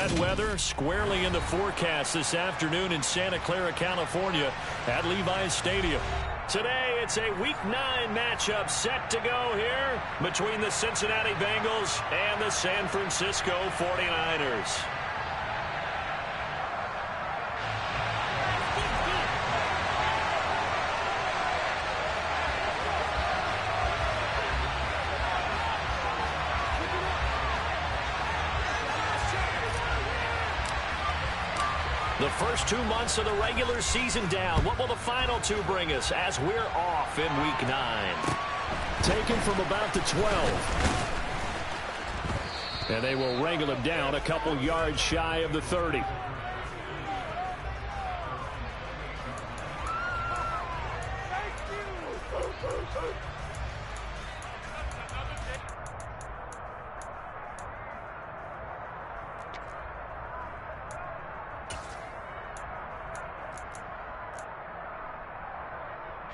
Wet weather squarely in the forecast this afternoon in Santa Clara, California at Levi's Stadium. Today, it's a Week 9 matchup set to go here between the Cincinnati Bengals and the San Francisco 49ers. The first 2 months of the regular season down. What will the final 2 bring us as we're off in Week 9? Taken from about the 12. And they will wrangle him down a couple yards shy of the 30.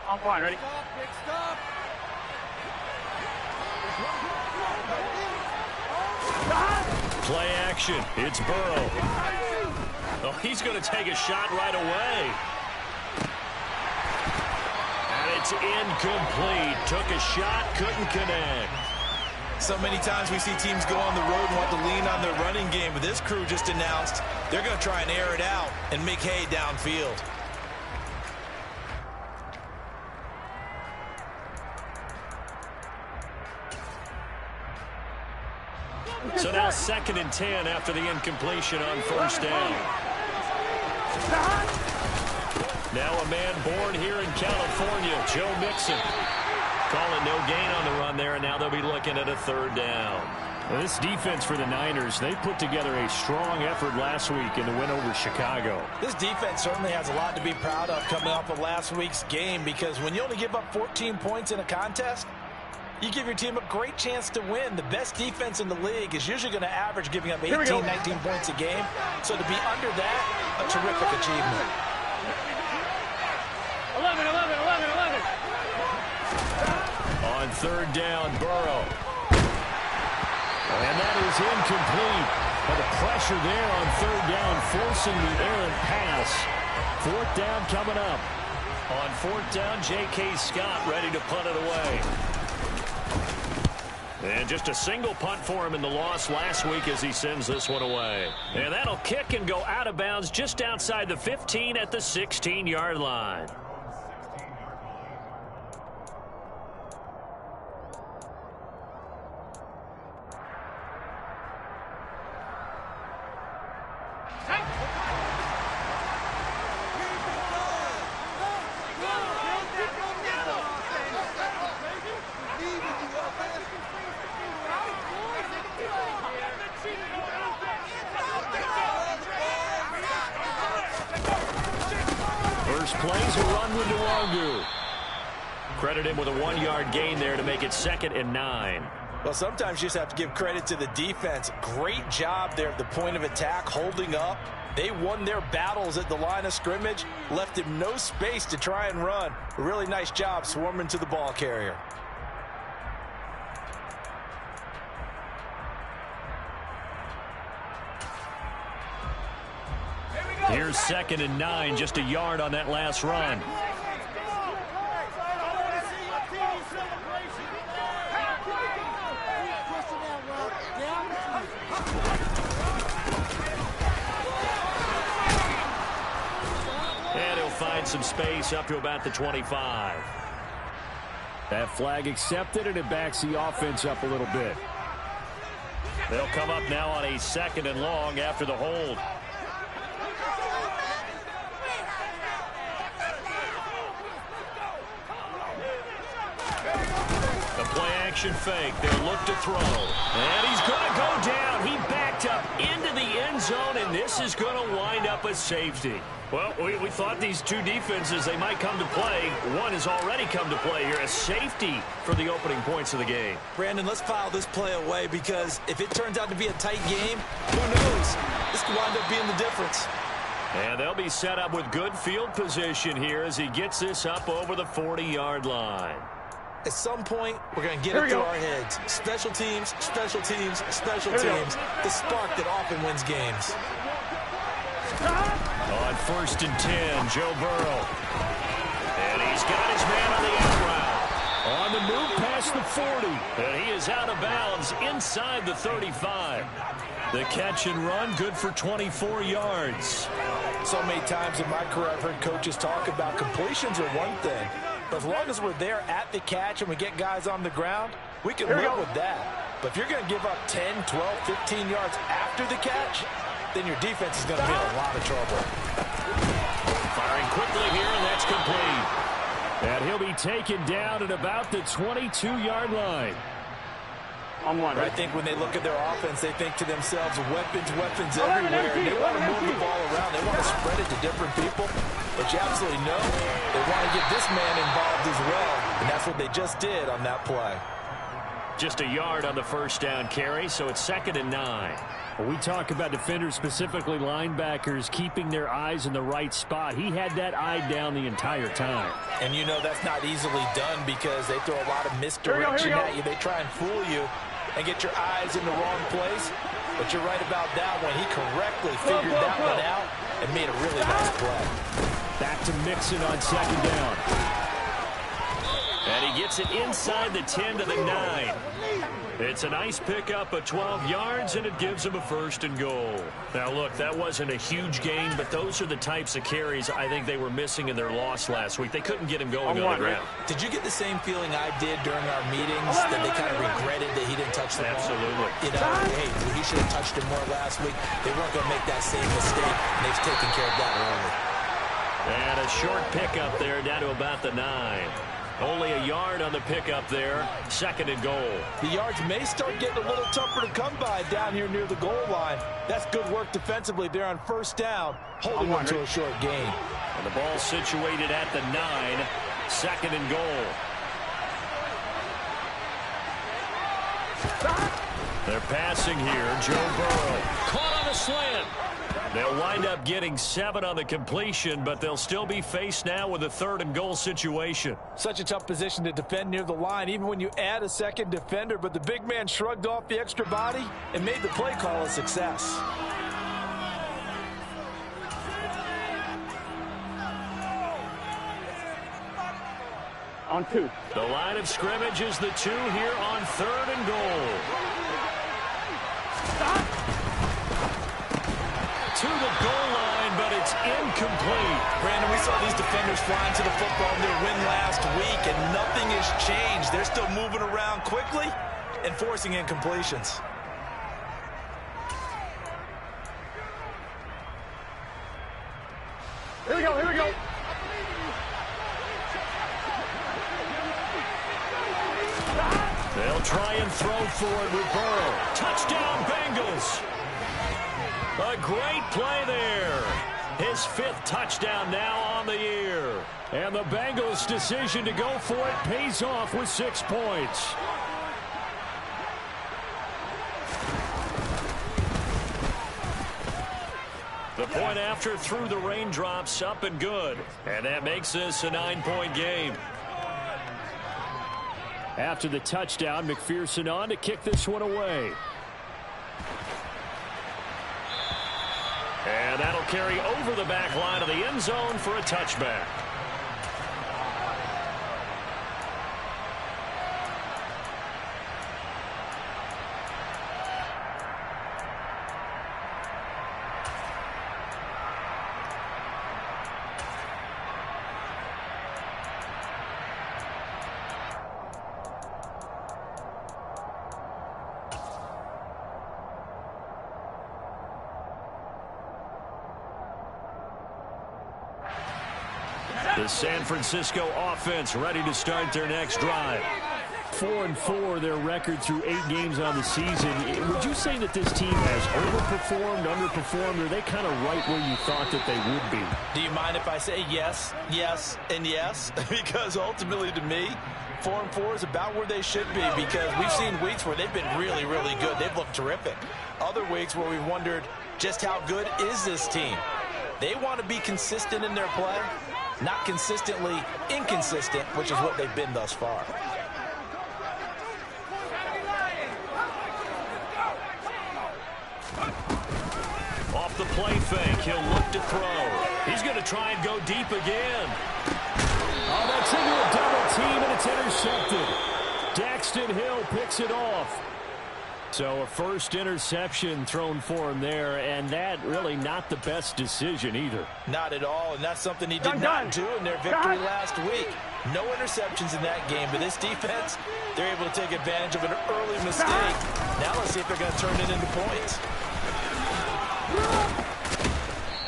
On point, ready? Play action. It's Burrow. Oh, he's going to take a shot right away. And it's incomplete. Took a shot, couldn't connect. So many times we see teams go on the road and want to lean on their running game, but this crew just announced they're going to try and air it out and make hay downfield. So now 2nd and 10 after the incompletion on first down. Now a man born here in California, Joe Mixon. Calling no gain on the run there, and now they'll be looking at a 3rd down. Well, this defense for the Niners, they put together a strong effort last week in the win over Chicago. This defense certainly has a lot to be proud of coming off of last week's game, because when you only give up 14 points in a contest, you give your team a great chance to win. The best defense in the league is usually going to average giving up 18, 19 points a game. So to be under that, a terrific achievement. 11. On 3rd down, Burrow. And that is incomplete. But the pressure there on 3rd down, forcing the errant pass. 4th down coming up. On 4th down, J.K. Scott ready to punt it away. And just a single punt for him in the loss last week as he sends this one away. And that'll kick and go out of bounds just outside the 15 at the 16-yard line. Plays a run with Nwangu. Credit him with a 1-yard gain there to make it 2nd and 9. Well, sometimes you just have to give credit to the defense. Great job there at the point of attack, holding up. They won their battles at the line of scrimmage, left him no space to try and run. A really nice job swarming to the ball carrier. Here's 2nd and 9, just a yard on that last run. And he'll find some space up to about the 25. That flag accepted, and it backs the offense up a little bit. They'll come up now on a 2nd and long after the hold. Play-action fake. They'll look to throw. And he's going to go down. He backed up into the end zone, and this is going to wind up a safety. Well, we thought these two defenses, they might come to play. One has already come to play here. A safety for the opening points of the game. Brandon, let's file this play away, because if it turns out to be a tight game, who knows? This could wind up being the difference. And they'll be set up with good field position here as he gets this up over the 40-yard line. At some point, we're going to get it through our heads. Special teams, special teams, special teams. The spark that often wins games. On 1st and 10, Joe Burrow. And he's got his man on the out route. On the move past the 40. And he is out of bounds inside the 35. The catch and run, good for 24 yards. So many times in my career, I've heard coaches talk about completions are one thing. But as long as we're there at the catch and we get guys on the ground, we can live with that. But if you're going to give up 10, 12, 15 yards after the catch, then your defense is going to be in a lot of trouble. Firing quickly here, and that's complete. And he'll be taken down at about the 22-yard line. I think when they look at their offense, they think to themselves, weapons, weapons everywhere. And they want to move the ball around. They want to spread it to different people. But you absolutely know they want to get this man involved as well. And that's what they just did on that play. Just a yard on the first down carry, so it's 2nd and 9. We talk about defenders, specifically linebackers, keeping their eyes in the right spot. He had that eye down the entire time. And you know that's not easily done because they throw a lot of misdirection at you. They try and fool you and get your eyes in the wrong place. But you're right about that one. He correctly figured that one out and made a really nice play. Back to Mixon on 2nd down. And he gets it inside the 10 to the 9. It's a nice pickup of 12 yards, and it gives him a 1st and goal. Now, look, that wasn't a huge gain, but those are the types of carries I think they were missing in their loss last week. They couldn't get him going on the ground. Did you get the same feeling I did during our meetings, that they kind of regretted that he didn't touch the ball? Absolutely. You know, hey, he should have touched him more last week. They weren't going to make that same mistake, and they've taken care of that early. And a short pickup there down to about the 9. Only a yard on the pickup there. 2nd and goal. The yards may start getting a little tougher to come by down here near the goal line. That's good work defensively there on 1st down, holding them to a short gain. And the ball situated at the 9. 2nd and goal. They're passing here. Joe Burrow caught on a slant. They'll wind up getting 7 on the completion, but they'll still be faced now with a 3rd and goal situation. Such a tough position to defend near the line, even when you add a second defender, but the big man shrugged off the extra body and made the play call a success. On 2. The line of scrimmage is the 2 here on 3rd and goal. To the goal line, but it's incomplete. Brandon, we saw these defenders flying to the football in their win last week, and nothing has changed. They're still moving around quickly and forcing incompletions. Here we go, here we go. They'll try and throw for it with Burrow. Touchdown, Bengals. A great play there. His 5th touchdown now on the year. And the Bengals' decision to go for it pays off with 6 points. The point after through the raindrops, up and good. And that makes this a 9-point game. After the touchdown, McPherson on to kick this one away. And that'll carry over the back line of the end zone for a touchback. The San Francisco offense ready to start their next drive. 4-4 their record through 8 games on the season. Would you say that this team has overperformed, underperformed, or are they kind of right where you thought that they would be? Do you mind if I say yes, yes, and yes? Because ultimately to me, 4-4 is about where they should be, because we've seen weeks where they've been really, really good. They've looked terrific. Other weeks where we've wondered just how good is this team. They want to be consistent in their play, not consistently inconsistent, which is what they've been thus far. play fake. He'll look to throw. He's going to try and go deep again. Oh, that's into a double team, and it's intercepted. Daxton Hill picks it off. So a first interception thrown for him there, and that really not the best decision either. Not at all, and that's something he did not do in their victory last week. No interceptions in that game, but this defense, they're able to take advantage of an early mistake. Now let's see if they're going to turn it into points.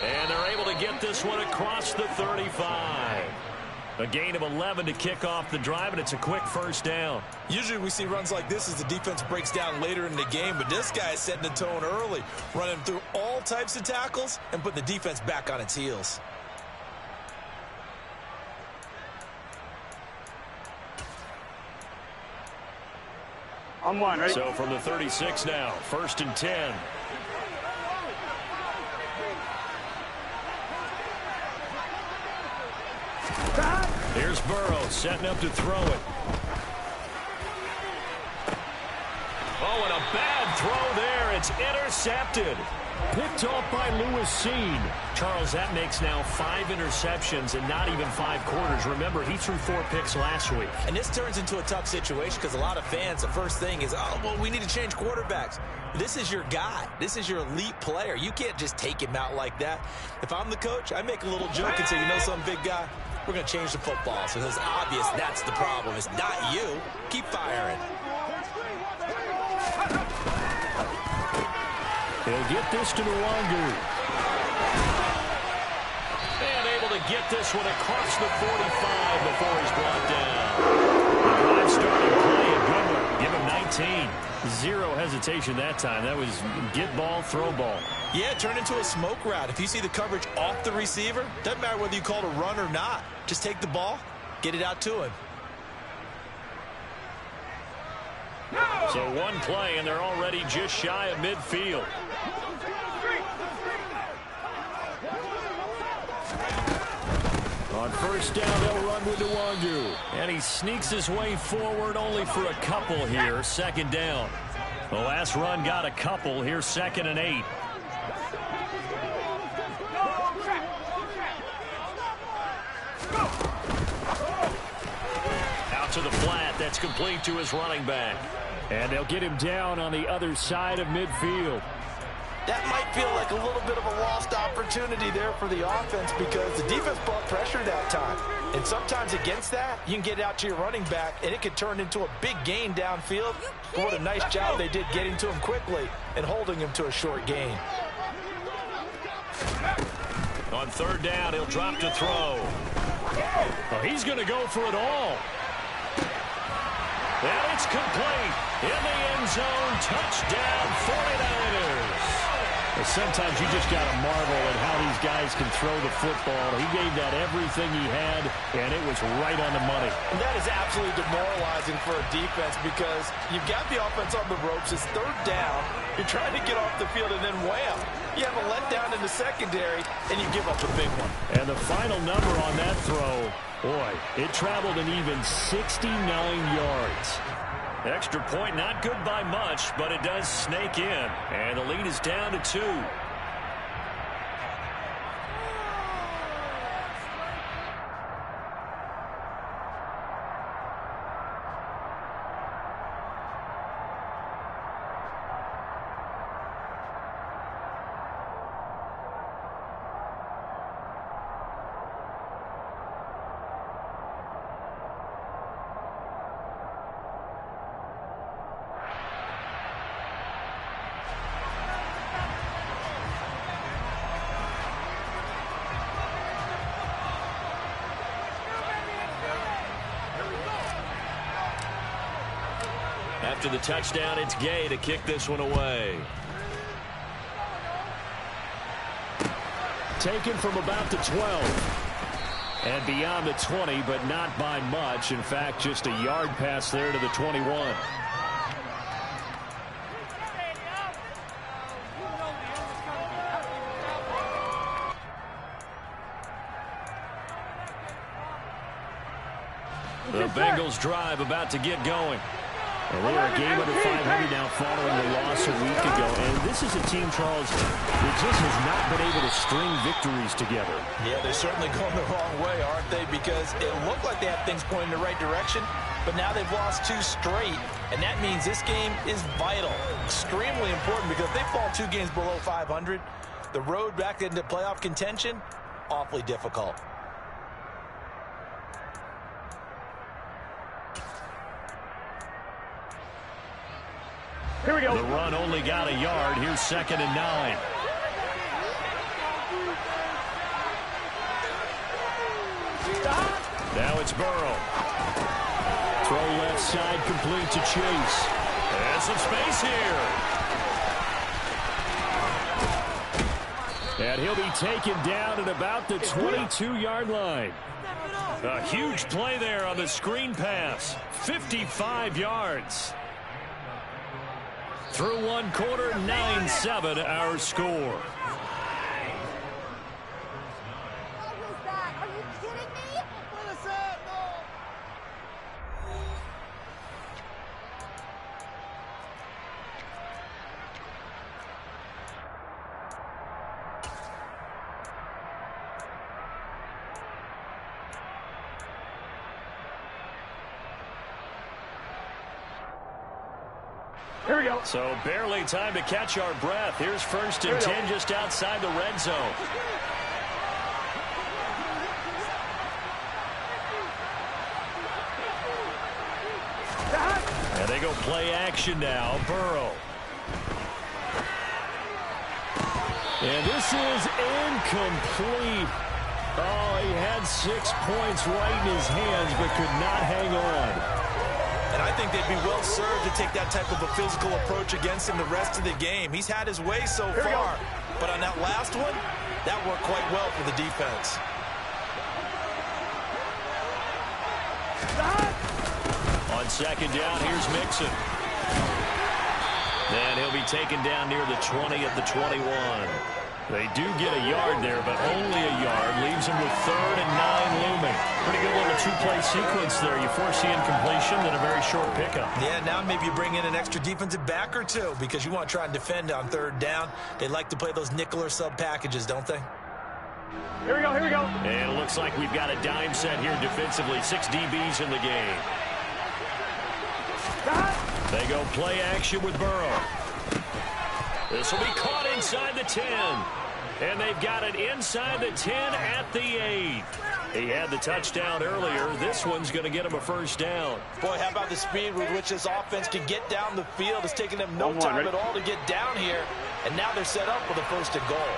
And they're able to get this one across the 35. A gain of 11 to kick off the drive, and it's a quick first down. Usually we see runs like this as the defense breaks down later in the game, but this guy is setting the tone early, running through all types of tackles and putting the defense back on its heels. On one, right? So from the 36 now, 1st and 10. Here's Burrow setting up to throw it. Oh, and a bad throw there. It's intercepted. Picked off by Lewis Seen. Charles, that makes now 5 interceptions and not even 5 quarters. Remember, he threw 4 picks last week. And this turns into a tough situation because a lot of fans, the first thing is, oh, well, we need to change quarterbacks. This is your guy. This is your elite player. You can't just take him out like that. If I'm the coach, I make a little joke and say, you know something, big guy? We're going to change the football. So it's obvious that's the problem. It's not you. Keep firing. He'll get this to Nwangu. And able to get this one across the 45 before he's brought down. The drive starting play, a good one. Give him 19. Zero hesitation that time. That was get ball, throw ball. Yeah, turn into a smoke route. If you see the coverage off the receiver, doesn't matter whether you call it a run or not. Just take the ball, get it out to him. So one play, and they're already just shy of midfield. On first down, they'll run with Nwangu. And he sneaks his way forward only for a couple here. 2nd down. The last run got a couple. Here's 2nd and 8. Out to the flat. That's complete to his running back. And they'll get him down on the other side of midfield. That might feel like a little bit of a lost opportunity there for the offense because the defense brought pressure that time. And sometimes against that, you can get it out to your running back, and it could turn into a big gain downfield. But what a nice job they did getting to him quickly and holding him to a short gain. On 3rd down, he'll drop to throw. Oh, he's going to go for it all. And it's complete. In the end zone, touchdown 49ers. Well, sometimes you just got to marvel at how these guys can throw the football. He gave that everything he had, and it was right on the money. And that is absolutely demoralizing for a defense because you've got the offense on the ropes. It's 3rd down. You're trying to get off the field, and then wham, you have a letdown in the secondary, and you give up a big one. And the final number on that throw, boy, it traveled an even 69 yards. Extra point, not good by much, but it does snake in. And the lead is down to 2. After the touchdown, it's Gay to kick this one away. Taken from about the 12. And beyond the 20, but not by much. In fact, just a yard pass there to the 21. The Bengals drive about to get going. And they are a game under 500 now following the loss a week ago. And this is a team, Charles, that just has not been able to string victories together. Yeah, they're certainly going the wrong way, aren't they? Because it looked like they had things pointing in the right direction, but now they've lost 2 straight. And that means this game is vital, extremely important, because if they fall 2 games below 500, the road back into playoff contention, awfully difficult. Here we go. The run only got a yard. Here's 2nd and 9. Now it's Burrow. Throw left side complete to Chase. And some space here. And he'll be taken down at about the 22-yard line. A huge play there on the screen pass. 55 yards. Through 1 quarter, 9-7 our score. Here we go. So barely time to catch our breath. Here's 1st and 10 just outside the red zone. And they go play action now. Burrow. And this is incomplete. Oh, he had 6 points right in his hands, but could not hang on. And I think they'd be well served to take that type of a physical approach against him the rest of the game. He's had his way so far, but on that last one, that worked quite well for the defense. On 2nd down, here's Mixon. And he'll be taken down near the 20 at the 21. They do get a yard there, but only a yard. Leaves them with 3rd and 9 looming. Pretty good little 2-play sequence there. You force the incompletion, then a very short pickup. Yeah, now maybe you bring in an extra defensive back or 2 because you want to try and defend on 3rd down. They like to play those nickel or sub packages, don't they? Here we go, here we go. And it looks like we've got a dime set here defensively. 6 DBs in the game. They go play action with Burrow. This will be caught inside the 10. And they've got it inside the 10 at the 8. He had the touchdown earlier. This one's going to get him a 1st down. Boy, how about the speed with which this offense can get down the field? It's taking them no time at all to get down here. And now they're set up with a 1st and goal.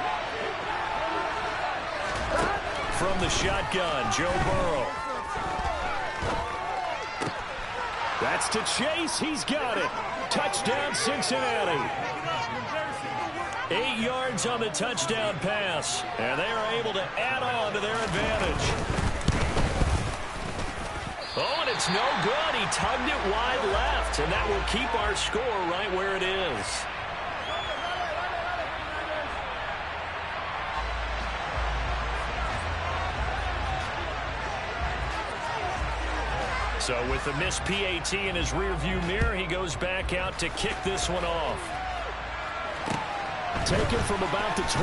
From the shotgun, Joe Burrow. That's to Chase. He's got it. Touchdown, Cincinnati. 8 yards on the touchdown pass. And they are able to add on to their advantage. Oh, and it's no good. He tugged it wide left. And that will keep our score right where it is. So with the missed PAT in his rearview mirror, he goes back out to kick this one off. Taken from about the 12.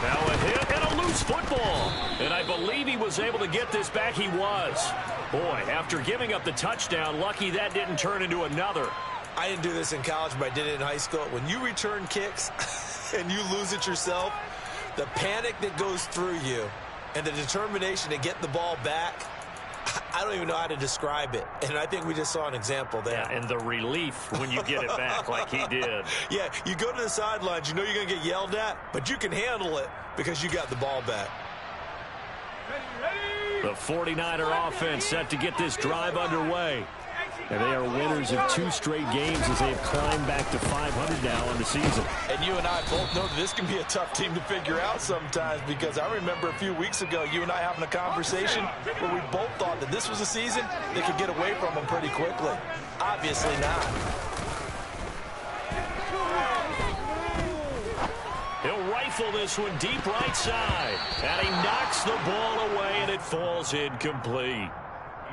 Now a hit and a loose football. And I believe he was able to get this back. He was. Boy, after giving up the touchdown, lucky that didn't turn into another. I didn't do this in college, but I did it in high school. When you return kicks and you lose it yourself, the panic that goes through you and the determination to get the ball back, I don't even know how to describe it. And I think we just saw an example there. Yeah, and the relief when you get it back like he did. Yeah, you go to the sidelines, you know you're going to get yelled at, but you can handle it because you got the ball back. The 49er offense set to get this drive underway. And they are winners of 2 straight games as they've climbed back to 500 now on the season. And you and I both know that this can be a tough team to figure out sometimes, because I remember a few weeks ago you and I having a conversation where we both thought that this was a season that could get away from them pretty quickly. Obviously not. He'll rifle this one deep right side. And he knocks the ball away, and it falls incomplete.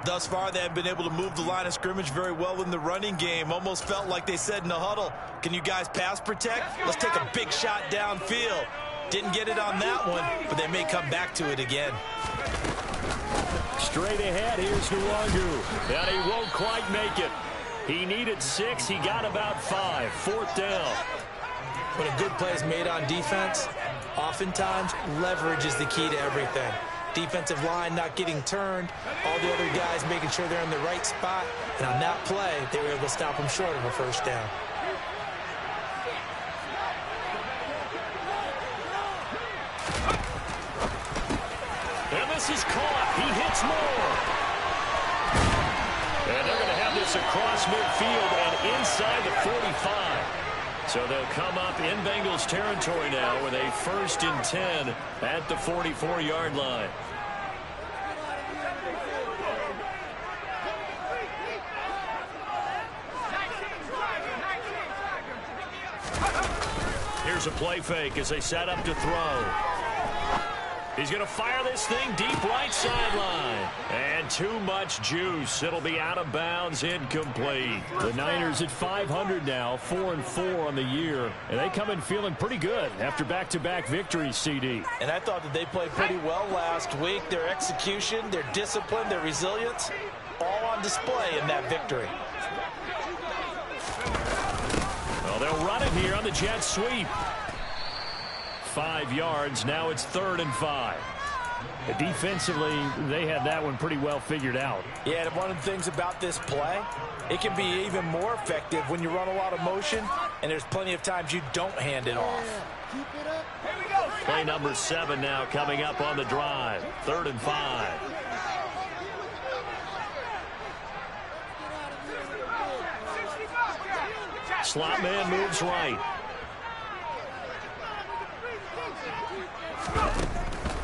Thus far, they have been able to move the line of scrimmage very well in the running game. Almost felt like they said in the huddle, can you guys pass protect? Let's take a big shot downfield. Didn't get it on that one, but they may come back to it again. Straight ahead, here's Nwangu. And he won't quite make it. He needed 6. He got about 5. 4th down. When a good play is made on defense, oftentimes leverage is the key to everything. Defensive line not getting turned, all the other guys making sure they're in the right spot, and on that play, they were able to stop them short of a 1st down. And this is caught. He hits more. And they're going to have this across midfield and inside the 45. So they'll come up in Bengals territory now with a 1st and 10 at the 44-yard line. Here's a play fake as they set up to throw. He's going to fire this thing deep right sideline. And too much juice. It'll be out of bounds, incomplete. The Niners at 500 now, 4-4 on the year. And they come in feeling pretty good after back-to-back victories, CD. And I thought that they played pretty well last week. Their execution, their discipline, their resilience, all on display in that victory. Well, they'll run it here on the jet sweep. 5 yards. Now it's 3rd and 5. Defensively, they had that one pretty well figured out. Yeah, and one of the things about this play, it can be even more effective when you run a lot of motion, and there's plenty of times you don't hand it off. Play number 7 now coming up on the drive. 3rd and 5. Slot man moves right.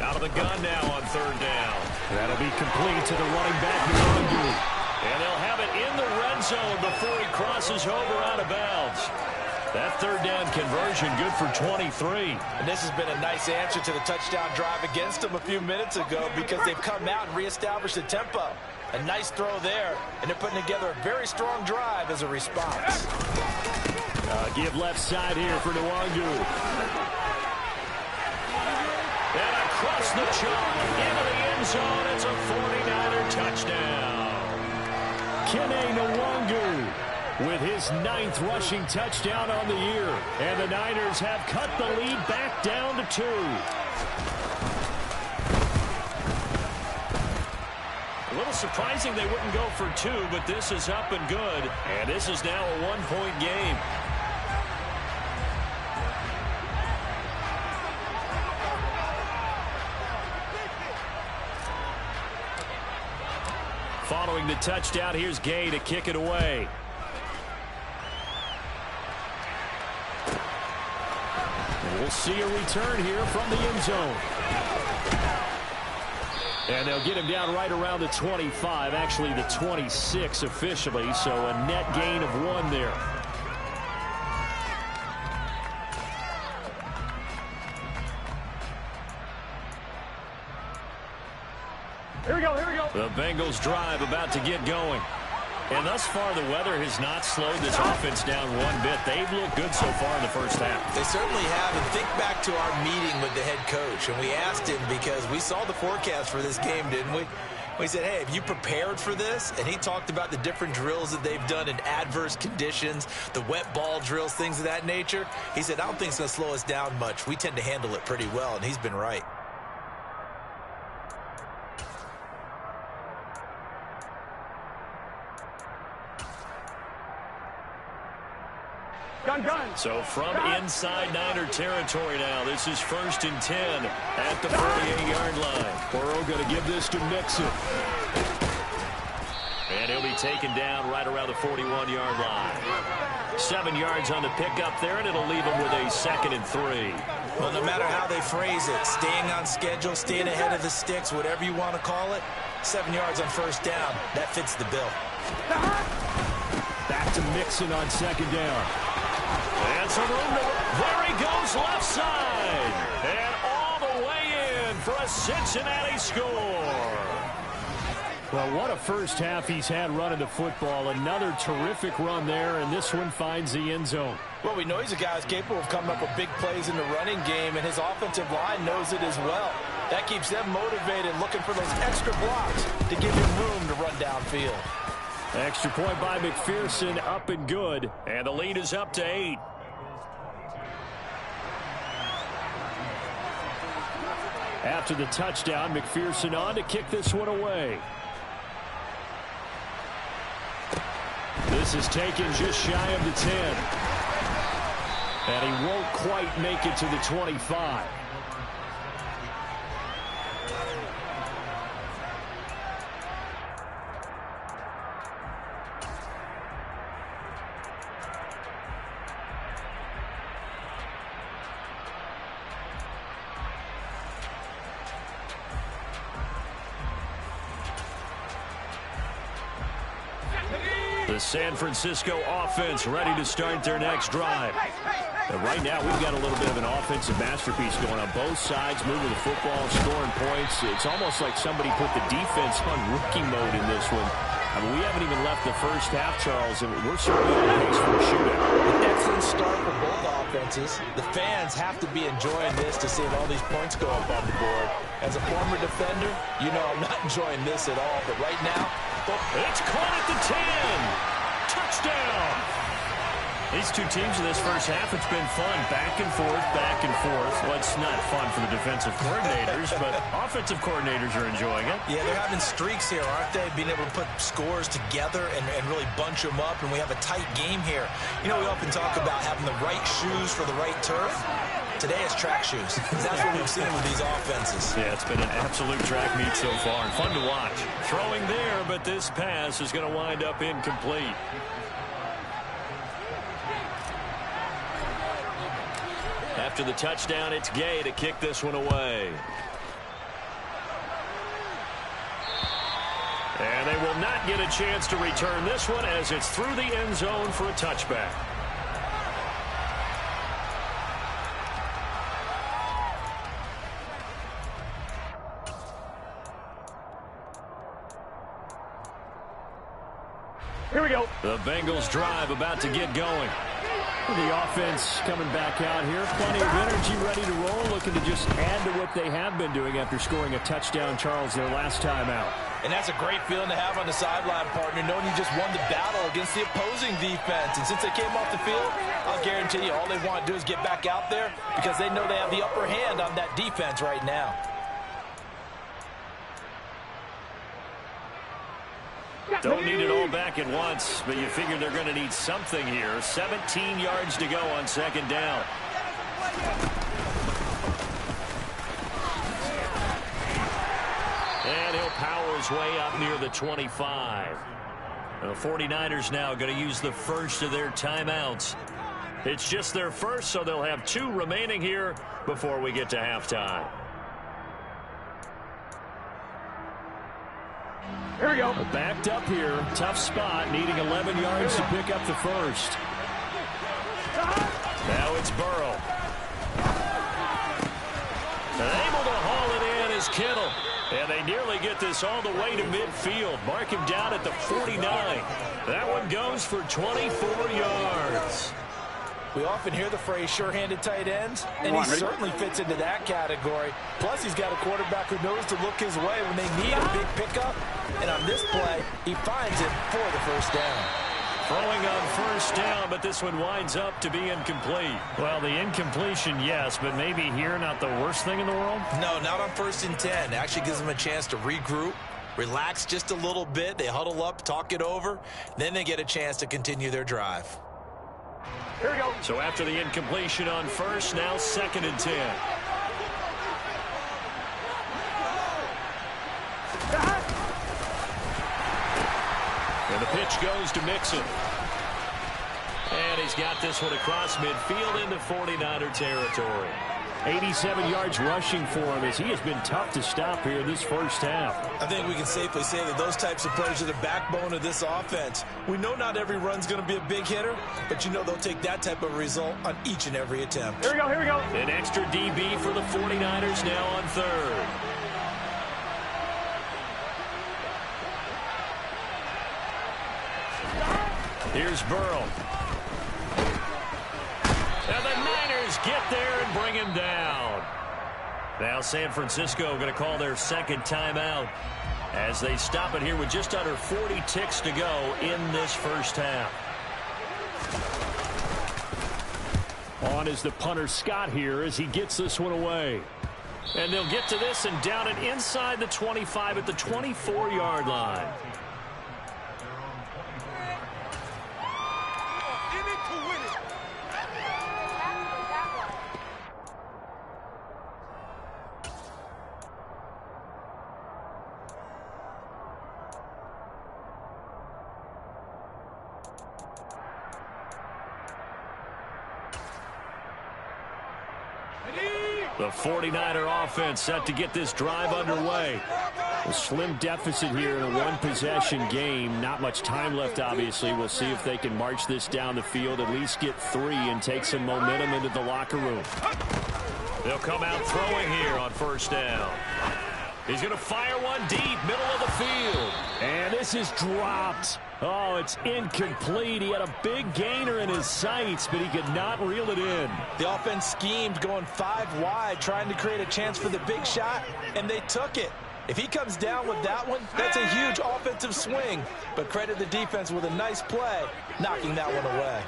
Out of the gun now on 3rd down. That'll be complete to the running back, Nwangu. And they'll have it in the red zone before he crosses over out of bounds. That 3rd down conversion good for 23. And this has been a nice answer to the touchdown drive against them a few minutes ago because they've come out and reestablished the tempo. A nice throw there, and they're putting together a very strong drive as a response. Give left side here for Nwangu. And across the chalk into the end zone. It's a 49er touchdown. Kene Nwangu with his 9th rushing touchdown on the year. And the Niners have cut the lead back down to 2. A little surprising they wouldn't go for 2, but this is up and good. And this is now a 1-point game. Following the touchdown, here's Gay to kick it away. And we'll see a return here from the end zone. And they'll get him down right around the 25, actually the 26 officially, so a net gain of 1 there. Here we go, here we go. The Bengals drive about to get going. And thus far, the weather has not slowed this offense down one bit. They've looked good so far in the first half. They certainly have. And think back to our meeting with the head coach. And we asked him because we saw the forecast for this game, didn't we? We said, hey, have you prepared for this? And he talked about the different drills that they've done in adverse conditions, the wet ball drills, things of that nature. He said, I don't think it's going to slow us down much. We tend to handle it pretty well, and he's been right. Gun. So from inside Niner territory now, this is 1st and 10 at the 48-yard line. Burrow going to give this to Mixon. And he'll be taken down right around the 41-yard line. 7 yards on the pickup there, and it'll leave him with a 2nd and 3. Well, no matter how they phrase it, staying on schedule, staying ahead of the sticks, whatever you want to call it, 7 yards on 1st down, that fits the bill. Back to Mixon on 2nd down. And some room to... There he goes, left side. And all the way in for a Cincinnati score. Well, what a first half he's had running the football. Another terrific run there, and this one finds the end zone. Well, we know he's a guy who's capable of coming up with big plays in the running game, and his offensive line knows it as well. That keeps them motivated, looking for those extra blocks to give him room to run downfield. Extra point by McPherson, up and good. And the lead is up to 8. After the touchdown, McPherson on to kick this one away. This is taken just shy of the 10. And he won't quite make it to the 25. The San Francisco offense ready to start their next drive. And right now, we've got a little bit of an offensive masterpiece going on both sides, moving the football, scoring points. It's almost like somebody put the defense on rookie mode in this one. I mean, we haven't even left the first half, Charles, and we're certainly on pace for a shootout. An excellent start for both offenses. The fans have to be enjoying this to see all these points go up on the board. As a former defender, you know I'm not enjoying this at all. But right now, it's caught at the 10. Touchdown. These two teams in this first half, it's been fun. Back and forth, back and forth. Well, it's not fun for the defensive coordinators, but offensive coordinators are enjoying it. Yeah, they're having streaks here, aren't they? Being able to put scores together and really bunch them up, and we have a tight game here. You know, we often talk about having the right shoes for the right turf. Today it's track shoes. That's what we've seen with these offenses. Yeah, it's been an absolute track meet so far, and fun to watch. Throwing there, but this pass is going to wind up incomplete. After the touchdown, it's Gay to kick this one away. And they will not get a chance to return this one as it's through the end zone for a touchback. Here we go. The Bengals drive about to get going. The offense coming back out here. Plenty of energy ready to roll, looking to just add to what they have been doing after scoring a touchdown, Charles, their last time out. And that's a great feeling to have on the sideline, partner, knowing you just won the battle against the opposing defense. And since they came off the field, I'll guarantee you all they want to do is get back out there because they know they have the upper hand on that defense right now. Don't need it all back at once, but you figure they're going to need something here. 17 yards to go on second down. And he'll power his way up near the 25. The 49ers now going to use the first of their timeouts. It's just their first, so they'll have 2 remaining here before we get to halftime. Here we go. Backed up here. Tough spot. Needing 11 yards to pick up the first. Now it's Burrow. Able to haul it in is Kittle. And they nearly get this all the way to midfield. Mark him down at the 49. That one goes for 24 yards. We often hear the phrase sure-handed tight ends, and he certainly fits into that category. Plus, he's got a quarterback who knows to look his way when they need a big pickup. And on this play, he finds it for the first down. Throwing on first down, but this one winds up to be incomplete. Well, the incompletion, yes, but maybe here not the worst thing in the world? No, not on 1st and 10. It actually gives them a chance to regroup, relax just a little bit. They huddle up, talk it over. Then they get a chance to continue their drive. Here we go. So after the incompletion on first, now 2nd and 10. And the pitch goes to Mixon. And he's got this one across midfield into 49er territory. 87 yards rushing for him as he has been tough to stop here this first half. I think we can safely say that those types of players are the backbone of this offense. We know not every run's going to be a big hitter, but you know they'll take that type of result on each and every attempt. Here we go, here we go. An extra DB for the 49ers now on 3rd. Here's Burrow. And the Niners get there and bring him down. Now San Francisco going to call their second timeout as they stop it here with just under 40 ticks to go in this first half. On is the punter Scott here as he gets this one away. And they'll get to this and down it inside the 25 at the 24-yard line. The 49er offense set to get this drive underway. A slim deficit here in a one-possession game. Not much time left, obviously. We'll see if they can march this down the field, at least get 3 and take some momentum into the locker room. They'll come out throwing here on first down. He's going to fire one deep, middle of the field. And this is dropped. Oh, it's incomplete. He had a big gainer in his sights, but he could not reel it in. The offense schemed going 5 wide, trying to create a chance for the big shot, and they took it. If he comes down with that one, that's a huge offensive swing. But credit the defense with a nice play, knocking that one away.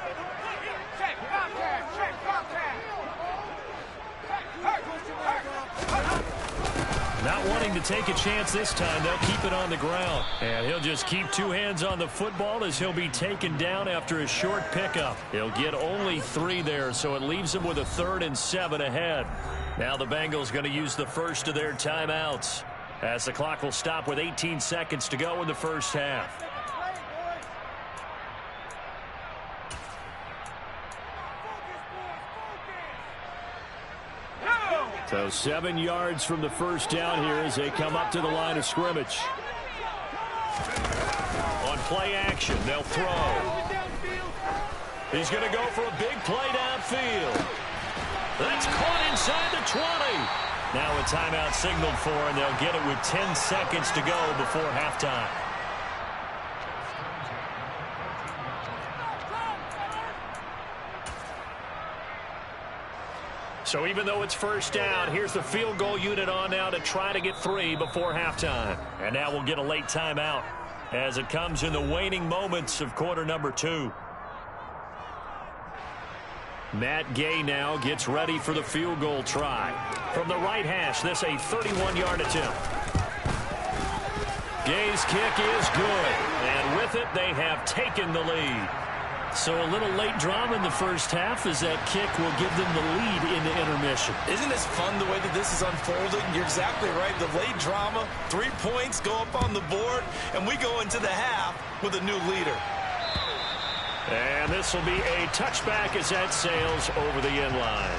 Not wanting to take a chance this time, they'll keep it on the ground. And he'll just keep 2 hands on the football as he'll be taken down after a short pickup. He'll get only 3 there, so it leaves him with a 3rd and 7 ahead. Now the Bengals going to use the first of their timeouts as the clock will stop with 18 seconds to go in the first half. So 7 yards from the first down here as they come up to the line of scrimmage. On play action, they'll throw. He's going to go for a big play downfield. That's caught inside the 20. Now a timeout signaled for, and they'll get it with 10 seconds to go before halftime. So even though it's first down, here's the field goal unit on now to try to get 3 before halftime. And now we'll get a late timeout as it comes in the waning moments of quarter number 2. Matt Gay now gets ready for the field goal try. From the right hash, this a 31-yard attempt. Gay's kick is good. And with it, they have taken the lead. So a little late drama in the first half as that kick will give them the lead in the intermission. Isn't this fun the way that this is unfolding? You're exactly right. The late drama, 3 points go up on the board, and we go into the half with a new leader. And this will be a touchback as that sails over the end line.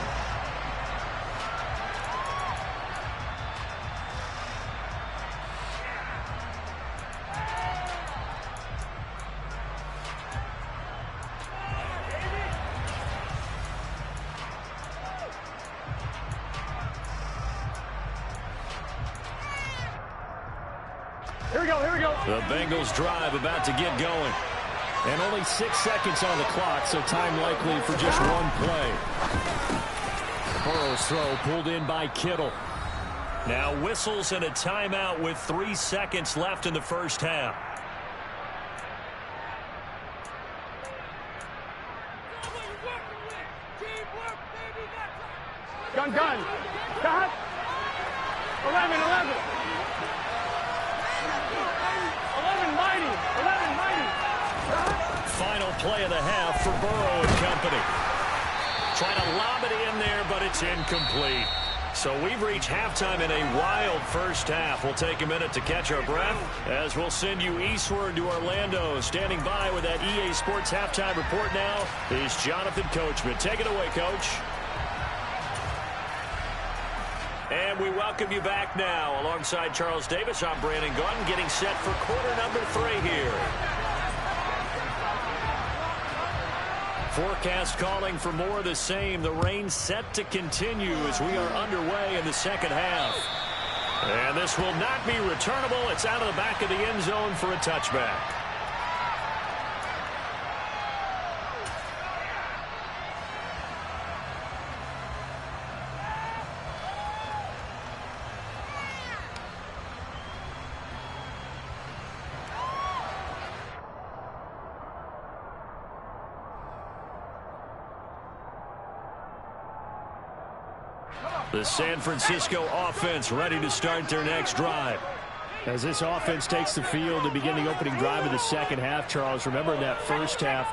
Here we go, here we go. The Bengals drive about to get going. And only 6 seconds on the clock, so time likely for just one play. Burrow's throw pulled in by Kittle. Now whistles and a timeout with 3 seconds left in the first half. Gun. Cut. 11. 11 mighty. Final play of the half for Burrow and company. Trying to lob it in there, but it's incomplete. So we've reached halftime in a wild first half. We'll take a minute to catch our breath as we'll send you eastward to Orlando. Standing by with that EA Sports halftime report now is Jonathan Coachman. Take it away, Coach. And we welcome you back now. Alongside Charles Davis, I'm Brandon Gaudin, getting set for quarter number 3 here. Forecast calling for more of the same. The rain set to continue as we are underway in the second half. And this will not be returnable. It's out of the back of the end zone for a touchback. The San Francisco offense ready to start their next drive. As this offense takes the field to begin the opening drive of the second half, Charles, remember in that first half,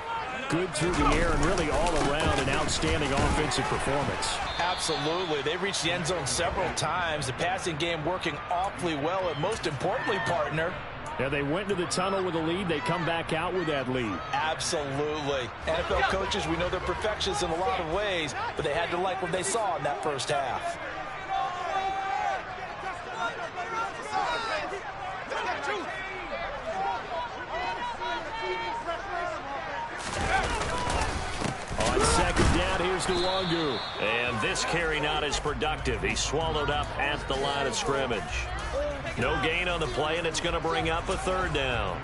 good through the air and really all around an outstanding offensive performance. Absolutely. They reached the end zone several times. The passing game working awfully well. And most importantly, partner, yeah, they went to the tunnel with a lead. They come back out with that lead. Absolutely. NFL coaches, we know they're perfectionists in a lot of ways, but they had to like what they saw in that first half. On second down, here's Nwangu. And this carry not as productive. He's swallowed up at the line of scrimmage. No gain on the play, and it's going to bring up a third down.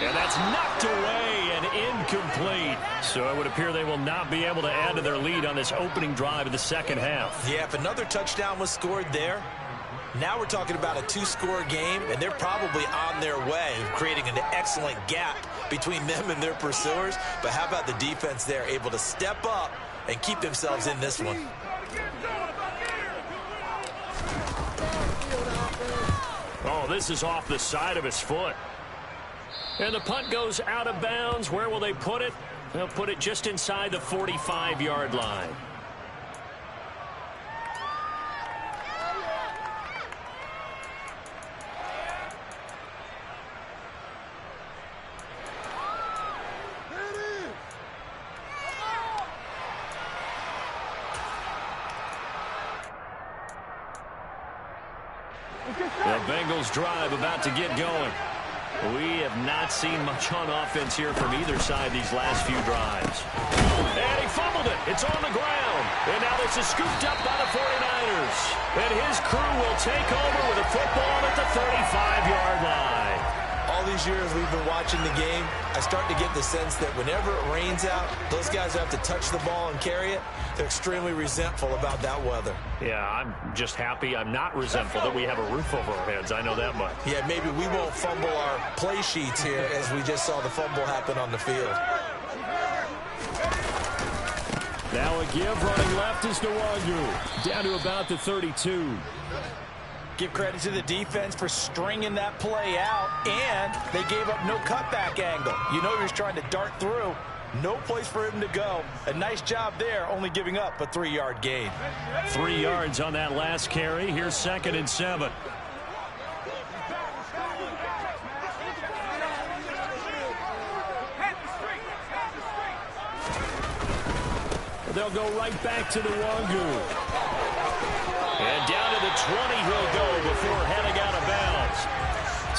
And that's knocked away and incomplete. So it would appear they will not be able to add to their lead on this opening drive of the second half. Yeah, if another touchdown was scored there, now we're talking about a two-score game, and they're probably on their way, creating an excellent gap between them and their pursuers. But how about the defense there, able to step up and keep themselves in this one? Oh, this is off the side of his foot. And the punt goes out of bounds. Where will they put it? They'll put it just inside the 45-yard line. The Bengals drive about to get going. We have not seen much on offense here from either side these last few drives. And he fumbled it. It's on the ground. And now this is scooped up by the 49ers. And his crew will take over with a football at the 35-yard line. All these years we've been watching the game, I start to get the sense that whenever it rains out, those guys who have to touch the ball and carry it, they're extremely resentful about that weather. Yeah, I'm just happy I'm not resentful that we have a roof over our heads. I know that much. Yeah, maybe we won't fumble our play sheets here as we just saw the fumble happen on the field. Now a give running left is Nwangu. Down to about the 32. Give credit to the defense for stringing that play out, and they gave up no cutback angle. You know he was trying to dart through. No place for him to go. A nice job there, only giving up a 3-yard gain. 3 yards on that last carry. Here's 2nd and 7. They'll go right back to Nwangu. And down to the 20 he'll go before heading out of bounds.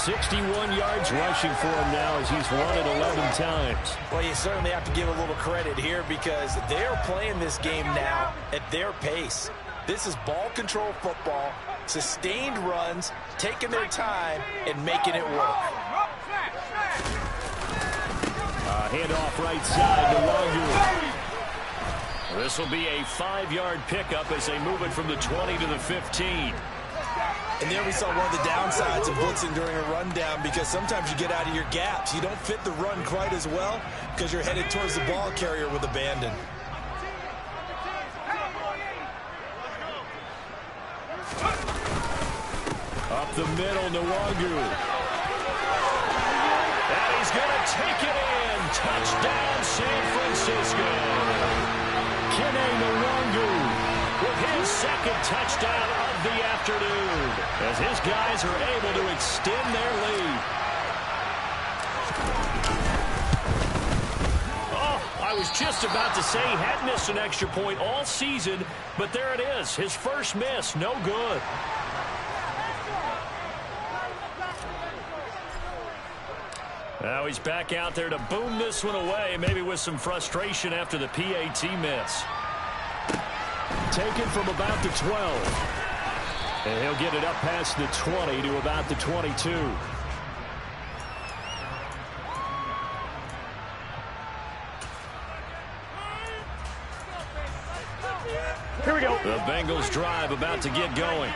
61 yards rushing for him now as he's run it 11 times. Well, you certainly have to give a little credit here because they're playing this game now at their pace. This is ball control football, sustained runs, taking their time, and making it work. Handoff right side to Nwangu. This will be a 5-yard pickup as they move it from the 20 to the 15. And there we saw one of the downsides of blitzing during a rundown because sometimes you get out of your gaps. You don't fit the run quite as well because you're headed towards the ball carrier with abandon. Up the middle, Nwangu. And he's going to take it in. Touchdown, San Francisco. Kene Nwangu with his 2nd touchdown of the afternoon as his guys are able to extend their lead. Oh, I was just about to say he had missed an extra point all season, but there it is. His first miss, no good. Now he's back out there to boom this one away, maybe with some frustration after the PAT miss. Taken from about the 12. And he'll get it up past the 20 to about the 22. Here we go. The Bengals drive about to get going.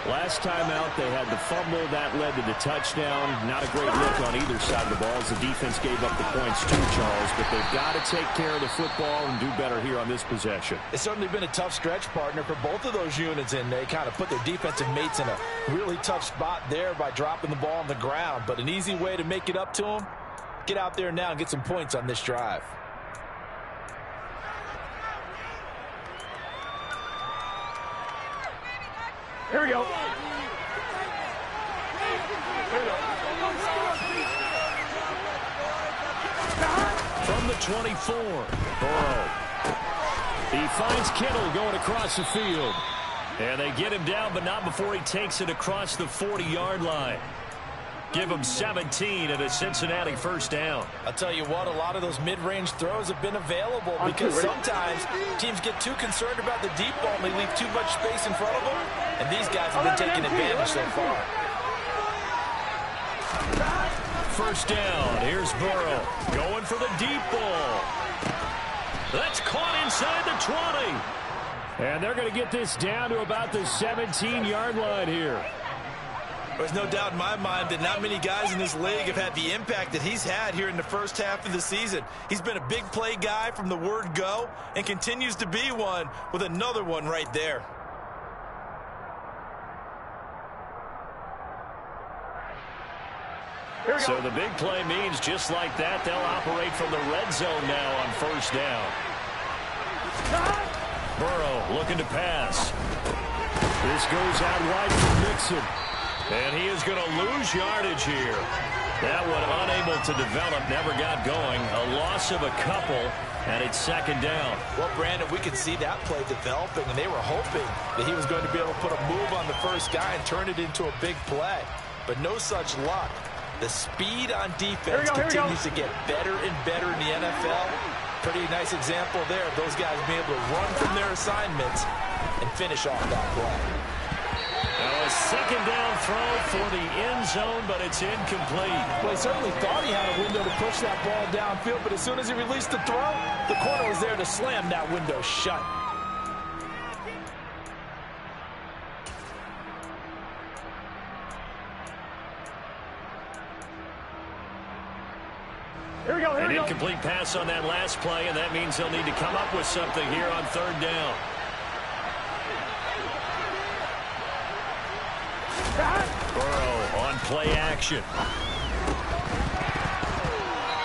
Last time out, they had the fumble. That led to the touchdown. Not a great look on either side of the ball as the defense gave up the points too, Charles. But they've got to take care of the football and do better here on this possession. It's certainly been a tough stretch, partner, for both of those units, and they kind of put their defensive mates in a really tough spot there by dropping the ball on the ground. But an easy way to make it up to them, get out there now and get some points on this drive. Here we go. From the 24, Burrow. He finds Kittle going across the field. And they get him down, but not before he takes it across the 40-yard line. Give him 17 and a Cincinnati first down. I'll tell you what, a lot of those mid-range throws have been available because sometimes teams get too concerned about the deep ball and they leave too much space in front of them. And these guys have been taking advantage so far. First down. Here's Burrow going for the deep ball. That's caught inside the 20. And they're going to get this down to about the 17-yard line here. There's no doubt in my mind that not many guys in this league have had the impact that he's had here in the first half of the season. He's been a big play guy from the word go and continues to be one with another one right there. So the big play means just like that, they'll operate from the red zone now on first down. Burrow looking to pass. This goes out wide for Mixon. And he is going to lose yardage here. That one unable to develop, never got going. A loss of a couple, and it's second down. Well, Brandon, we could see that play developing, and they were hoping that he was going to be able to put a move on the first guy and turn it into a big play. But no such luck. The speed on defense continues to get better and better in the NFL. Pretty nice example there of those guys being able to run from their assignments and finish off that play. Now a second down throw for the end zone, but it's incomplete. Well, he certainly thought he had a window to push that ball downfield, but as soon as he released the throw, the corner was there to slam that window shut. Here we go, here An we go. incomplete pass on that last play, and that means they'll need to come up with something here on third down. Burrow on play action.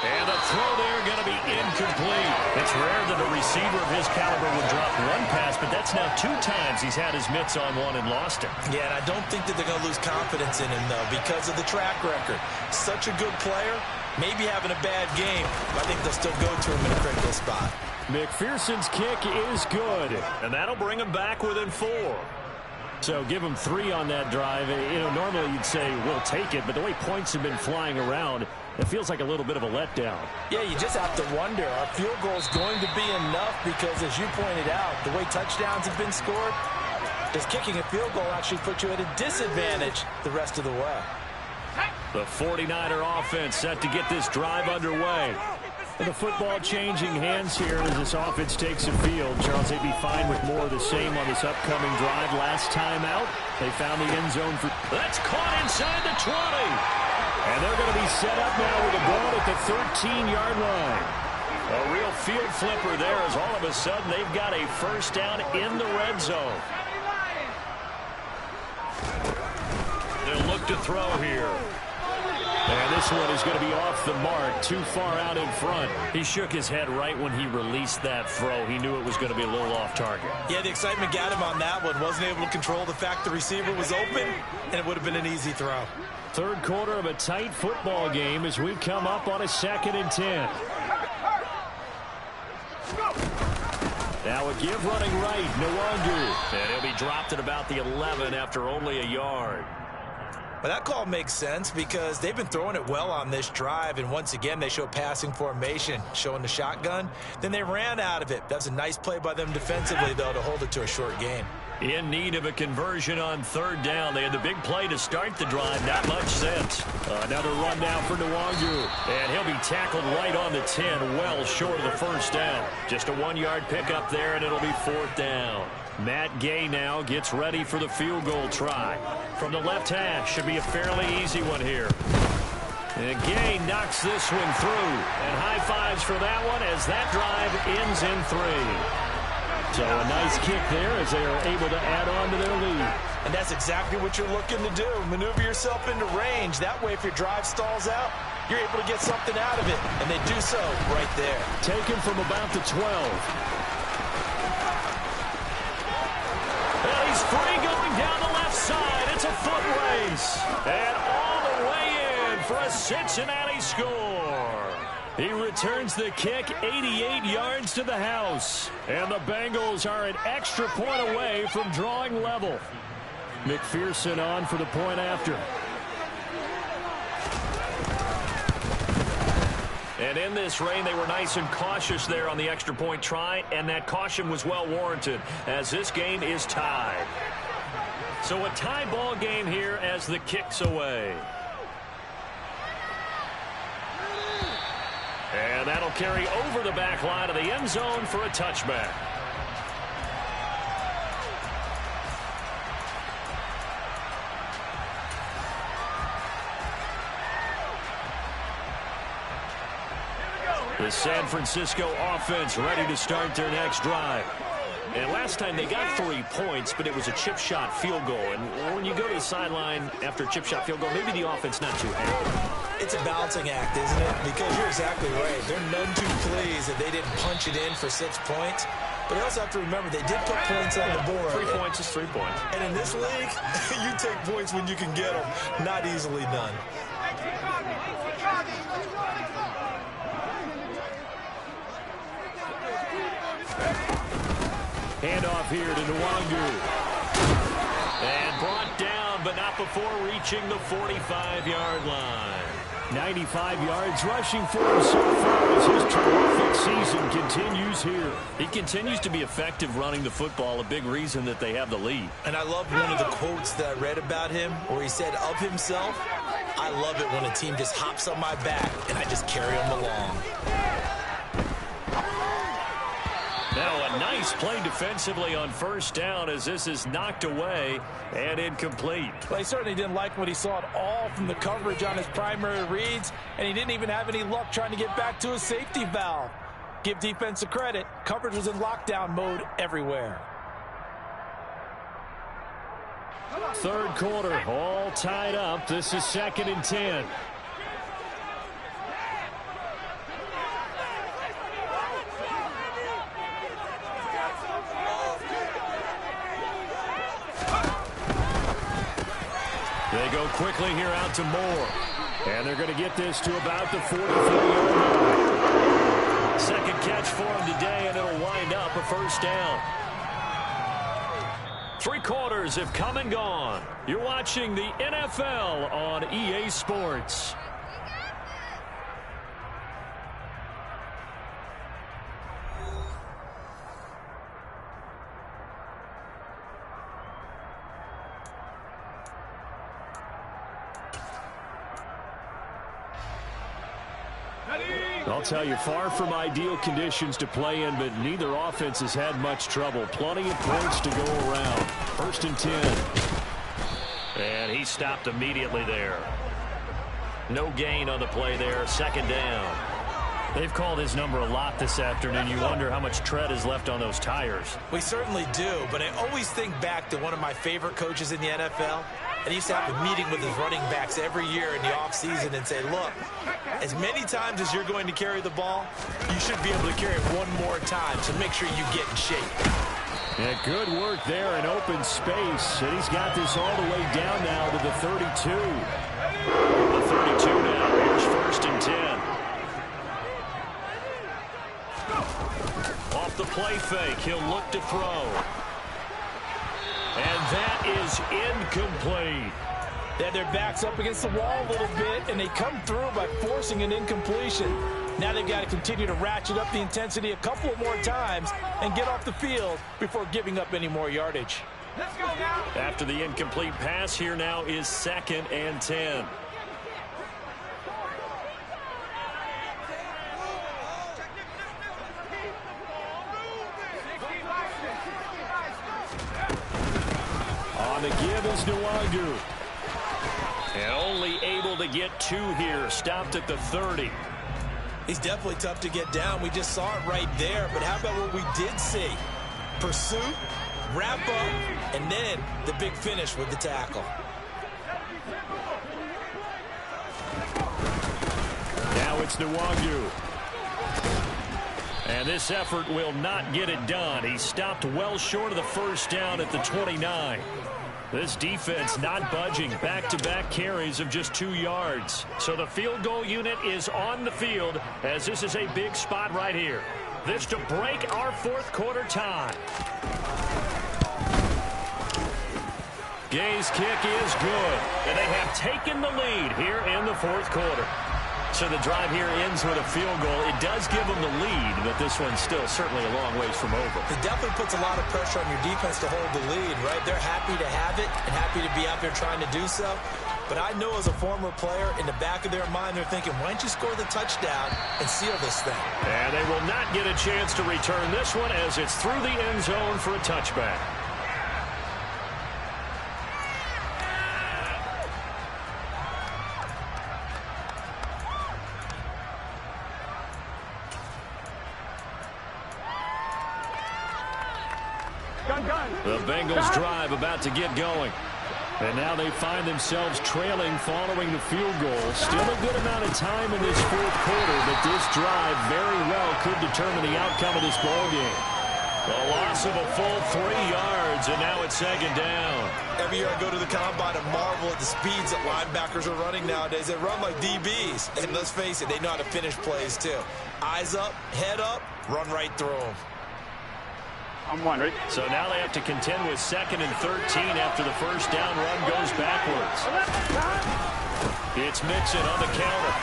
And the throw there going to be incomplete. It's rare that a receiver of his caliber would drop one pass, but that's now 2 times he's had his mitts on one and lost it. Yeah, and I don't think that they're going to lose confidence in him, though, because of the track record. Such a good player, maybe having a bad game, but I think they'll still go to him in a critical spot. McPherson's kick is good, and that'll bring him back within 4. So give him 3 on that drive. You know, normally you'd say, we'll take it, but the way points have been flying around, it feels like a little bit of a letdown. Yeah, you just have to wonder, are field goals going to be enough? Because as you pointed out, the way touchdowns have been scored, does kicking a field goal actually put you at a disadvantage the rest of the way? The 49er offense set to get this drive underway. And the football changing hands here as this offense takes the field. Charles, they'd be fine with more of the same on this upcoming drive. Last time out, they found the end zone for... That's caught inside the 20. And they're going to be set up now with a ball at the 13-yard line. A real field flipper there as all of a sudden they've got a first down in the red zone. They'll look to throw here. And this one is going to be off the mark, too far out in front. He shook his head right when he released that throw. He knew it was going to be a little off target. Yeah, the excitement got him on that one. Wasn't able to control the fact the receiver was open, and it would have been an easy throw. Third quarter of a tight football game as we come up on a 2nd and 10. Now a give running right, Nwangu. And he'll be dropped at about the 11 after only a yard. But that call makes sense because they've been throwing it well on this drive, and once again they show passing formation, showing the shotgun. Then they ran out of it. That's a nice play by them defensively, though, to hold it to a short gain. In need of a conversion on third down. They had the big play to start the drive. Not much sense. Another run now for Nwangu. And he'll be tackled right on the 10, well short of the first down. Just a 1-yard pickup there, and it'll be 4th down. Matt Gay now gets ready for the field goal try. From the left hash, should be a fairly easy one here. And Gay knocks this one through. And high fives for that one as that drive ends in 3. So a nice kick there as they are able to add on to their lead. And that's exactly what you're looking to do. Maneuver yourself into range. That way, if your drive stalls out, you're able to get something out of it. And they do so right there. Taken from about the 12. And he's free going down the left side. It's a foot race. And all the way in for a Cincinnati score. He returns the kick 88 yards to the house. And the Bengals are an extra point away from drawing level. McPherson on for the point after. And in this rain, they were nice and cautious there on the extra point try, and that caution was well warranted as this game is tied. So a tie ball game here as the kick's away. And that'll carry over the back line of the end zone for a touchback. The San Francisco offense ready to start their next drive. And last time they got 3 points, but it was a chip shot field goal. And when you go to the sideline after a chip shot field goal, maybe the offense not too happy. It's a balancing act, isn't it? Because you're exactly right. They're none too pleased that they didn't punch it in for 6 points. But you also have to remember they did put points on the board. 3 points is 3 points. And in this league, you take points when you can get them. Not easily done. Handoff here to Nwangu. And brought down, but not before reaching the 45-yard line. 95 yards rushing for him so far as his terrific season continues here. He continues to be effective running the football, a big reason that they have the lead. And I love one of the quotes that I read about him where he said of himself, I love it when a team just hops on my back and I just carry them along. Now a nice play defensively on first down as this is knocked away and incomplete. Well, he certainly didn't like what he saw at all from the coverage on his primary reads, and he didn't even have any luck trying to get back to his safety valve. Give defense a credit. Coverage was in lockdown mode everywhere. Third quarter, all tied up. This is 2nd and 10. They go quickly here out to Moore. And they're going to get this to about the 44-yard line. Second catch for him today, and it'll wind up a first down. 3 quarters have come and gone. You're watching the NFL on EA Sports. I'll tell you, far from ideal conditions to play in, but neither offense has had much trouble. Plenty of points to go around. 1st and 10. And he stopped immediately there. No gain on the play there. 2nd down. They've called his number a lot this afternoon. You wonder how much tread is left on those tires. We certainly do, but I always think back to one of my favorite coaches in the NFL. And he used to have a meeting with his running backs every year in the offseason and say, look, as many times as you're going to carry the ball, you should be able to carry it one more time, so make sure you get in shape. Yeah, good work there in open space. And he's got this all the way down now to the 32. The 32 now. Here's 1st and 10. Off the play fake, he'll look to throw. And that is incomplete. They had their backs up against the wall a little bit, and they come through by forcing an incompletion. Now they've got to continue to ratchet up the intensity a couple of more times and get off the field before giving up any more yardage. Let's go now. After the incomplete pass, here now is 2nd and 10. On the give is Nwangu. And only able to get 2 here. Stopped at the 30. He's definitely tough to get down. We just saw it right there. But how about what we did see? Pursuit, wrap up, and then the big finish with the tackle. Now it's Nwangu. And this effort will not get it done. He stopped well short of the first down at the 29. This defense not budging. Back-to-back carries of just 2 yards. So the field goal unit is on the field as this is a big spot right here. This to break our fourth quarter tie. Gay's kick is good. And they have taken the lead here in the fourth quarter. So the drive here ends with a field goal. It does give them the lead, but this one's still certainly a long ways from over. It definitely puts a lot of pressure on your defense to hold the lead, right? They're happy to have it and happy to be out there trying to do so. But I know as a former player, in the back of their mind, they're thinking, why don't you score the touchdown and seal this thing? And they will not get a chance to return this one as it's through the end zone for a touchback. The Bengals drive about to get going. And now they find themselves trailing following the field goal. Still a good amount of time in this fourth quarter, but this drive very well could determine the outcome of this ball game. A loss of a full 3 yards, and now it's second down. Every year I go to the combine and marvel at the speeds that linebackers are running nowadays. They run like DBs. And let's face it, they know how to finish plays too. Eyes up, head up, run right through them. I'm one, right? So now they have to contend with 2nd and 13 after the first down run goes backwards. It's Mixon on the counter.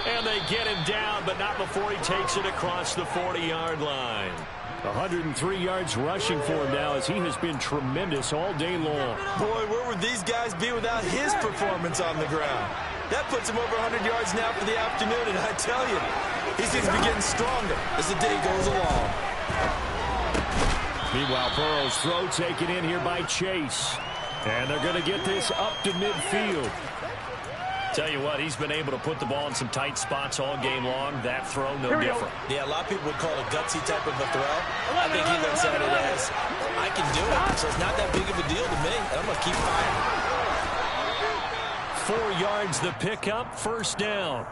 And they get him down, but not before he takes it across the 40-yard line. 103 yards rushing for him now as he has been tremendous all day long. Boy, where would these guys be without his performance on the ground? That puts him over 100 yards now for the afternoon, and I tell you, he seems to be getting stronger as the day goes along. Meanwhile, Burrow's throw taken in here by Chase. And they're going to get this up to midfield. Tell you what, he's been able to put the ball in some tight spots all game long. That throw, no different. Yeah, a lot of people would call it a gutsy type of a throw. I think he looks at it as, I can do it, so it's not that big of a deal to me. I'm going to keep firing. 4 yards the pickup, first down.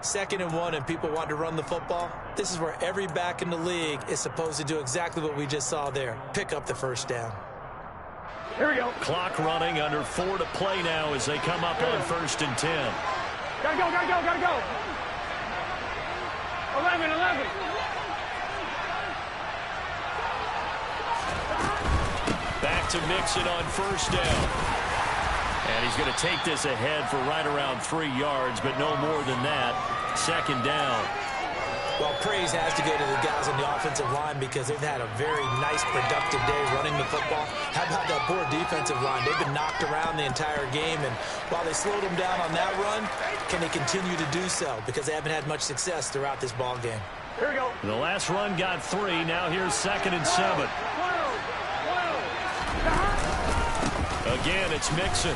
2nd and 1, and people want to run the football. This is where every back in the league is supposed to do exactly what we just saw there. Pick up the first down. Here we go. Clock running, under 4 to play now as they come up on 1st and 10. Gotta go, gotta go, gotta go. 11. Back to Mixon on first down. And he's going to take this ahead for right around 3 yards, but no more than that. 2nd down. Well, praise has to go to the guys on the offensive line because they've had a very nice, productive day running the football. How about that poor defensive line? They've been knocked around the entire game, and while they slowed them down on that run, can they continue to do so? Because they haven't had much success throughout this ball game. Here we go. The last run got 3. Now here's 2nd and 7. Again, it's Mixon.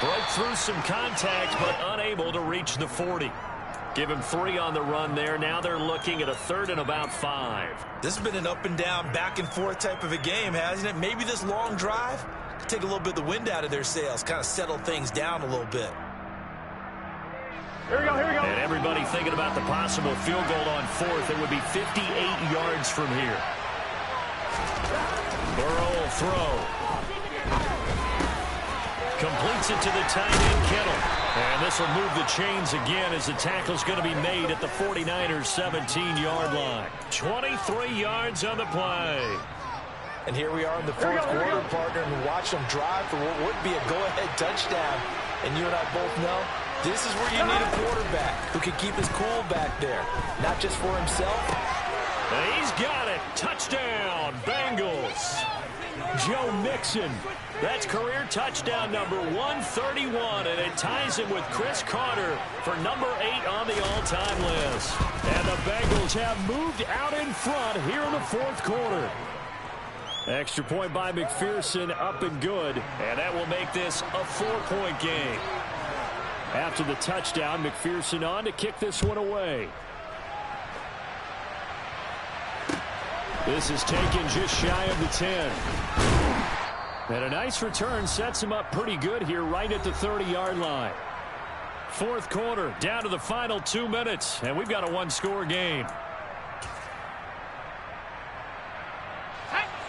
Broke through some contact, but unable to reach the 40. Give him 3 on the run there. Now they're looking at a 3rd and about 5. This has been an up and down, back and forth type of a game, hasn't it? Maybe this long drive could take a little bit of the wind out of their sails, kind of settle things down a little bit. Here we go. And everybody thinking about the possible field goal on 4th. It would be 58 yards from here. Burrow will throw. Completes it to the tight end, Kittle. And this will move the chains again as the tackle's going to be made at the 49ers' 17-yard line. 23 yards on the play. And here we are in the fourth quarter, partner, and watch them drive for what would be a go-ahead touchdown. And you and I both know this is where you need a quarterback who can keep his cool back there, not just for himself. And he's got it. Touchdown, Bengals. Joe Mixon. That's career touchdown number 131, and it ties him with Chris Carter for number 8 on the all-time list. And the Bengals have moved out in front here in the fourth quarter. Extra point by McPherson, up and good. And that will make this a 4-point game. After the touchdown, McPherson on to kick this one away. This is taken just shy of the 10. And a nice return sets him up pretty good here right at the 30-yard line. Fourth quarter, down to the final 2 minutes, and we've got a one-score game.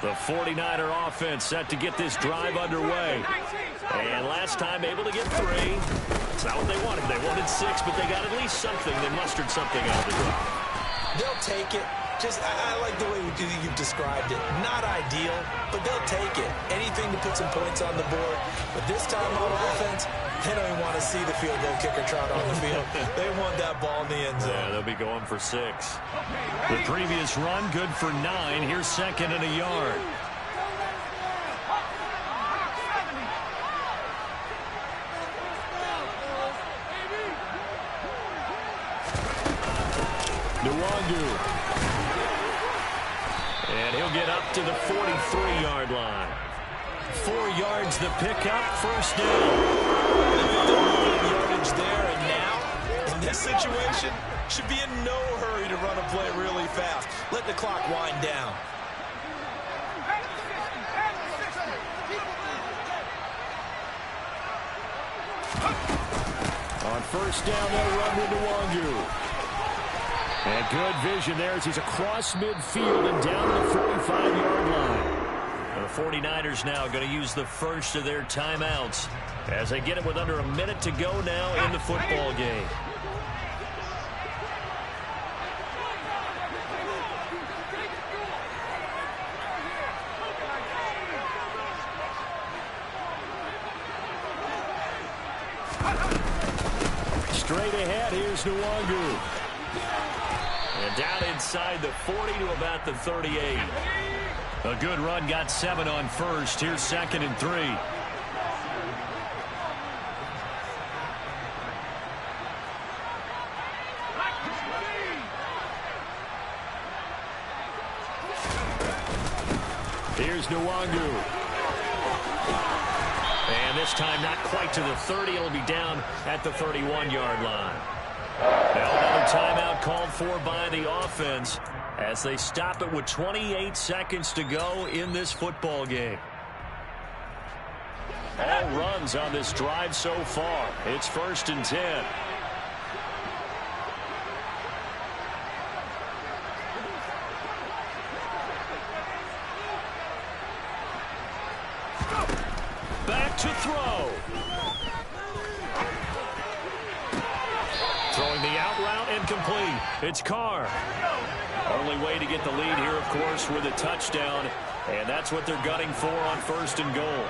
The 49er offense set to get this drive underway. And last time able to get 3. It's not what they wanted. They wanted 6, but they got at least something. They mustered something out of the drive. They'll take it. I like the way you've described it. Not ideal, but they'll take it. Anything to put some points on the board. But this time on offense, they don't even want to see the field goal kicker trot on the field. They want that ball in the end zone. Yeah, they'll be going for 6. The previous run, good for 9. Here's second and a yard. Nwangu. And he'll get up to the 43-yard line. 4 yards the pickup, first down. Yardage there, and now, in this situation, should be in no hurry to run a play really fast. Let the clock wind down. On first down, they'll run to Nwangu. And good vision there as he's across midfield and down to the 45-yard line. The 49ers now going to use the first of their timeouts as they get it with under a minute to go now in the football game. Straight ahead, here's Nwangu. And down inside the 40 to about the 38. A good run, got 7 on first. Here's second and 3. Here's Nwangu. And this time not quite to the 30. It'll be down at the 31-yard line. Now another timeout called for by the offense as they stop it with 28 seconds to go in this football game. All runs on this drive so far. It's first and 10. Back to throw. Throwing the out route and complete. It's Carr. Only way to get the lead here, of course, with a touchdown. And that's what they're gunning for on first and goal.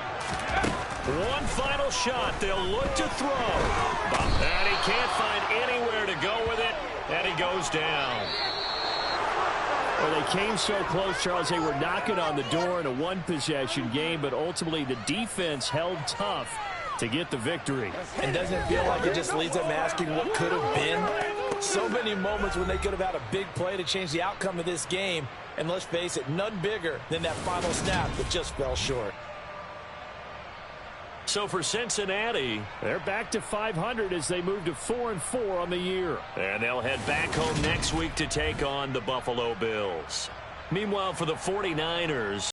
One final shot. They'll look to throw. And he can't find anywhere to go with it. And he goes down. Well, they came so close, Charles. They were knocking on the door in a one-possession game, but ultimately the defense held tough to get the victory. And doesn't it feel like it just leaves them asking what could have been? So many moments when they could have had a big play to change the outcome of this game. And let's face it, none bigger than that final snap that just fell short. So for Cincinnati, they're back to 500 as they move to 4-4 on the year. And they'll head back home next week to take on the Buffalo Bills. Meanwhile, for the 49ers,